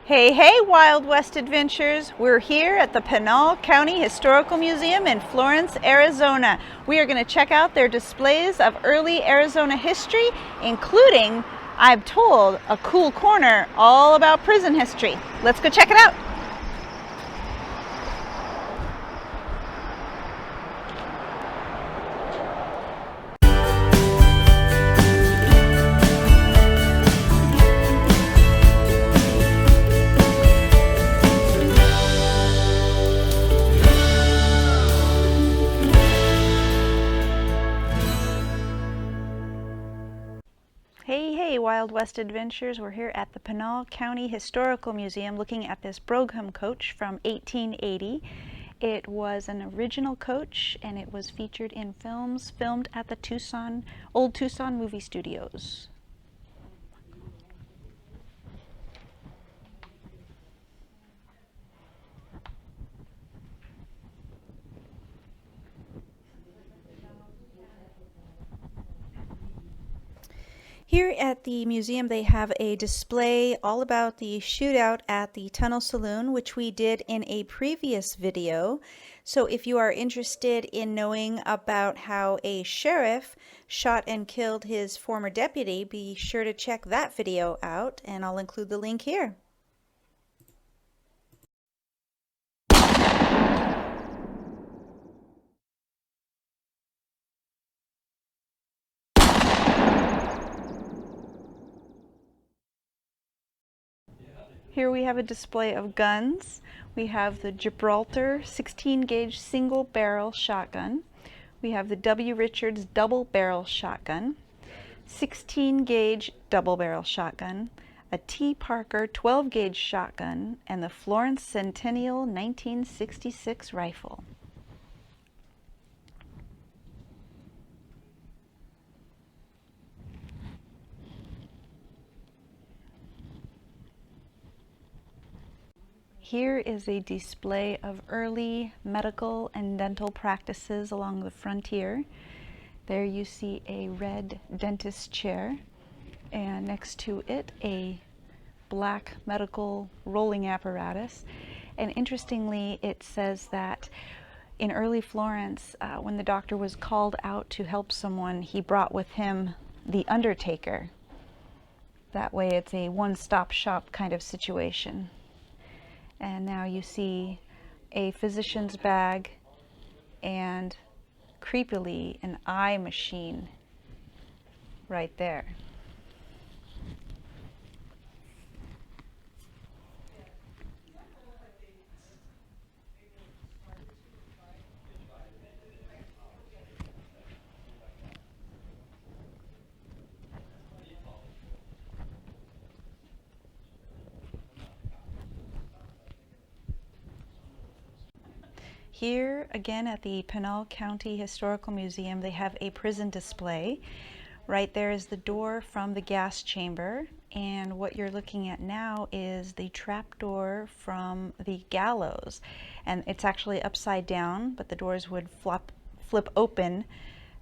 Hey, hey, Wild West Adventures! We're here at the Pinal County Historical Museum in Florence, Arizona. We are going to check out their displays of early Arizona history, including, I'm told, a cool corner all about prison history. Let's go check it out. Hey, hey, Wild West Adventures. We're here at the Pinal County Historical Museum looking at this Brougham coach from 1880. It was an original coach and it was featured in films filmed at the old Tucson movie studios. Here at the museum they have a display all about the shootout at the Tunnel Saloon, which we did in a previous video. So if you are interested in knowing about how a sheriff shot and killed his former deputy, be sure to check that video out, and I'll include the link here. Here we have a display of guns. We have the Gibraltar 16-gauge single barrel shotgun. We have the W. Richards double barrel shotgun, 16-gauge double barrel shotgun, a T. Parker 12-gauge shotgun, and the Florence Centennial 1966 rifle. Here is a display of early medical and dental practices along the frontier. There you see a red dentist chair, and next to it a black medical rolling apparatus. And interestingly, it says that in early Florence, when the doctor was called out to help someone, he brought with him the undertaker. That way it's a one-stop shop kind of situation. And now you see a physician's bag and, creepily, an eye machine right there. Here, again at the Pinal County Historical Museum, they have a prison display. Right there is the door from the gas chamber, and what you're looking at now is the trap door from the gallows. And it's actually upside down, but the doors would flip open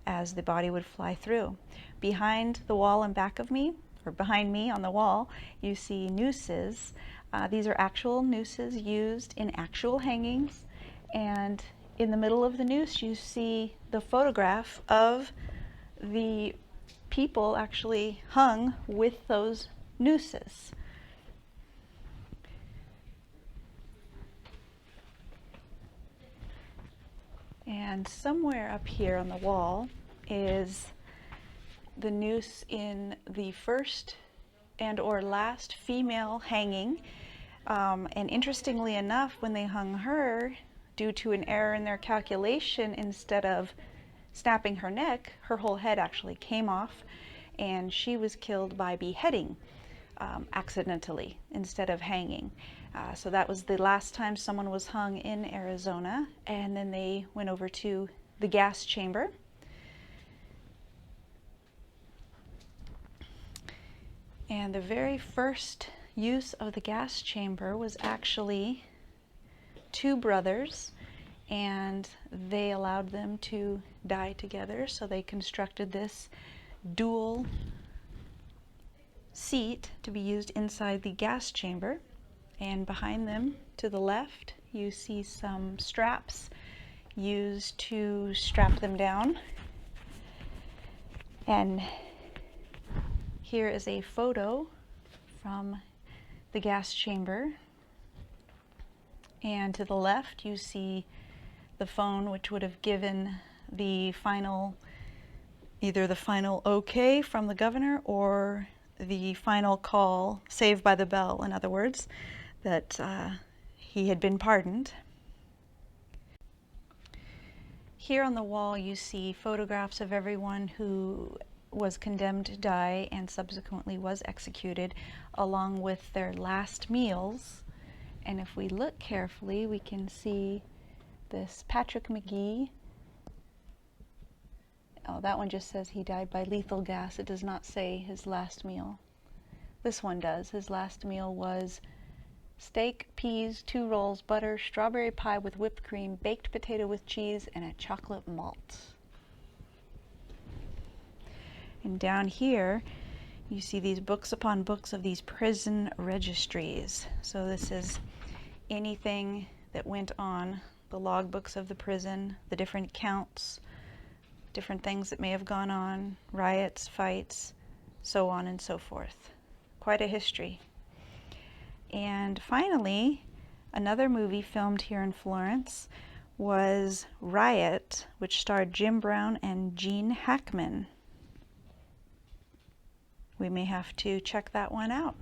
as the body would fly through. Behind the wall and back of me, or behind me on the wall, you see nooses. These are actual nooses used in actual hangings. And in the middle of the noose you see the photograph of the people actually hung with those nooses. And somewhere up here on the wall is the noose in the first and or last female hanging. And interestingly enough, when they hung her, due to an error in their calculation, instead of snapping her neck, her whole head actually came off, and she was killed by beheading accidentally instead of hanging. So that was the last time someone was hung in Arizona, and then they went over to the gas chamber. And the very first use of the gas chamber was actually two brothers, and they allowed them to die together, so they constructed this dual seat to be used inside the gas chamber. And behind them, to the left, you see some straps used to strap them down. And here is a photo from the gas chamber. And to the left, you see the phone, which would have given the final, either the final okay from the governor or the final call, saved by the bell, in other words, that he had been pardoned. Here on the wall you see photographs of everyone who was condemned to die and subsequently was executed, along with their last meals. And if we look carefully, we can see this Patrick McGee. Oh, that one just says he died by lethal gas. It does not say his last meal. This one does. His last meal was steak, peas, 2 rolls, butter, strawberry pie with whipped cream, baked potato with cheese, and a chocolate malt. And down here, you see these books upon books of these prison registries. So this is anything that went on, the logbooks of the prison, the different counts, different things that may have gone on, riots, fights, so on and so forth. Quite a history. And finally, another movie filmed here in Florence was Riot, which starred Jim Brown and Gene Hackman. We may have to check that one out.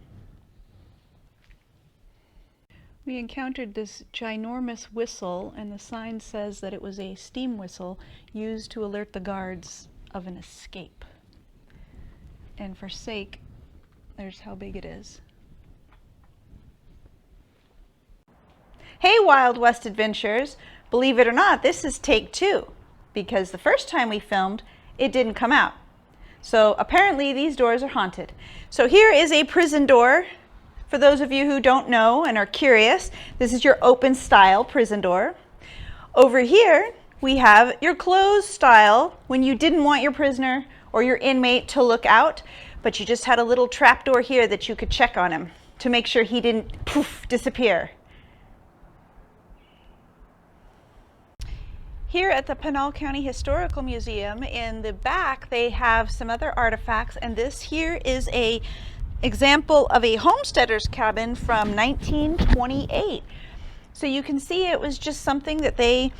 We encountered this ginormous whistle, and the sign says that it was a steam whistle used to alert the guards of an escape. And for sake, there's how big it is. Hey Wild West Adventures! Believe it or not, this is take 2, because the first time we filmed, it didn't come out. So apparently these doors are haunted. So here is a prison door. For those of you who don't know and are curious, this is your open style prison door. Over here, we have your closed style when you didn't want your prisoner or your inmate to look out, but you just had a little trap door here that you could check on him to make sure he didn't poof, disappear. Here at the Pinal County Historical Museum, in the back, they have some other artifacts, and this here is an example of a homesteader's cabin from 1928. So you can see it was just something that they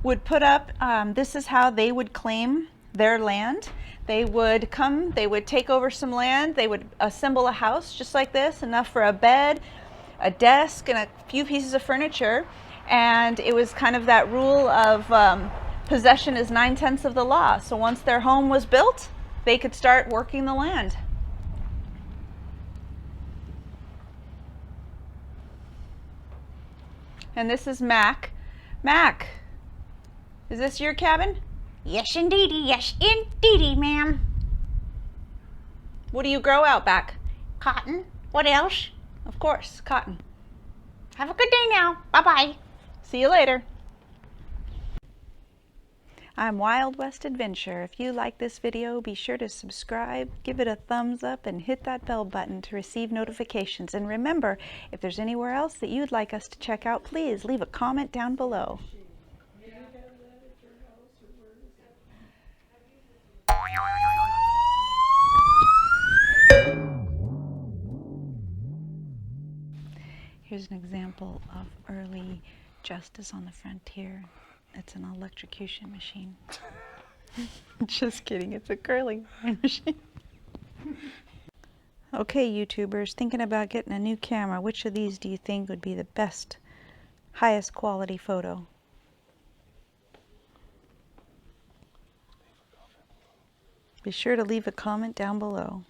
would put up. This is how they would claim their land. They would come, they would take over some land, they would assemble a house just like this, enough for a bed, a desk, and a few pieces of furniture. And it was kind of that rule of possession is 9/10 of the law. So once their home was built, they could start working the land. And this is Mac. Mac, is this your cabin? Yes, indeedy. Yes, indeedy, ma'am. What do you grow out back? Cotton. What else? Of course, cotton. Have a good day now. Bye-bye. See you later. I'm Wild West Adventure. If you like this video, be sure to subscribe, give it a thumbs up, and hit that bell button to receive notifications. And remember, if there's anywhere else that you'd like us to check out, please leave a comment down below. Here's an example of early justice on the frontier. It's an electrocution machine. Just kidding, it's a curling iron machine. Okay, YouTubers, thinking about getting a new camera, which of these do you think would be the best, highest quality photo? Be sure to leave a comment down below.